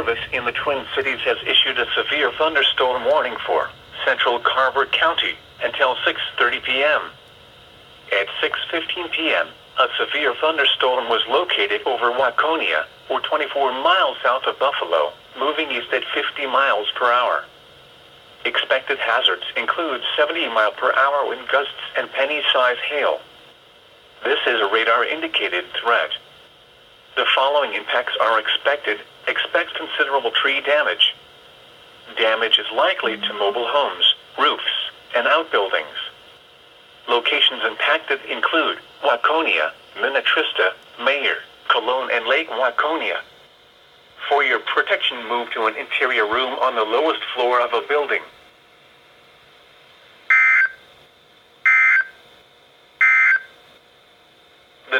Service in the Twin Cities has issued a severe thunderstorm warning for central Carver County until 6:30 p.m. At 6:15 p.m., a severe thunderstorm was located over Waconia, or 24 miles south of Buffalo, moving east at 50 miles per hour. Expected hazards include 70-mile-per-hour wind gusts and penny-size hail. This is a radar-indicated threat. The following impacts are expected. Expect considerable tree damage. Damage is likely to mobile homes, roofs, and outbuildings. Locations impacted include Waconia, Minnetrista, Mayer, Cologne, and Lake Waconia. For your protection, move to an interior room on the lowest floor of a building. The